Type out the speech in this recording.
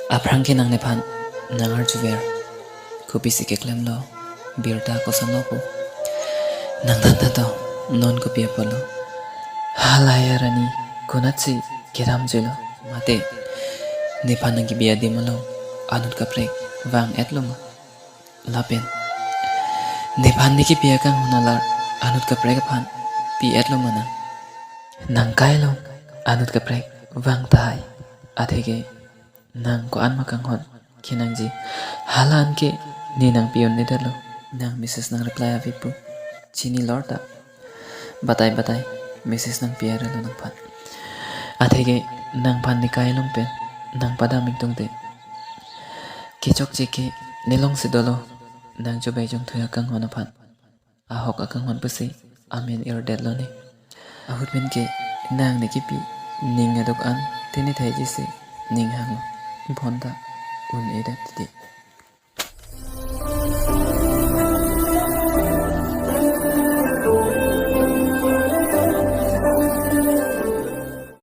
Aprang kinang nepan nangar juver kupisi keklem lo birta ko sanlo po nang tanda to non ko pia polo halaya rani kunatsi kiram jelo mate nepan nang biya di malo anut kaprek wang etlo ma lapen nepan ni ki pia kang hunalar anut kaprek pan pi etlo mana nang kailo anut kaprek wang tai adhege nang ko an makang hon kinang ji halan ke ni nang pion ni dalo nang Mrs. nang reply avipu chini lorda batai Mrs. nang piara lo nang pan athege nang pan ni kai long pen nang pada ming tung de kechok cheke nilong si dolo nang jo bai jong thuya kang hon pan ahok akang hon pusi amen ir dead lo ni ahut men ke nang ne kipi ning adok an tini thai ji se ning hang bonda un edat ti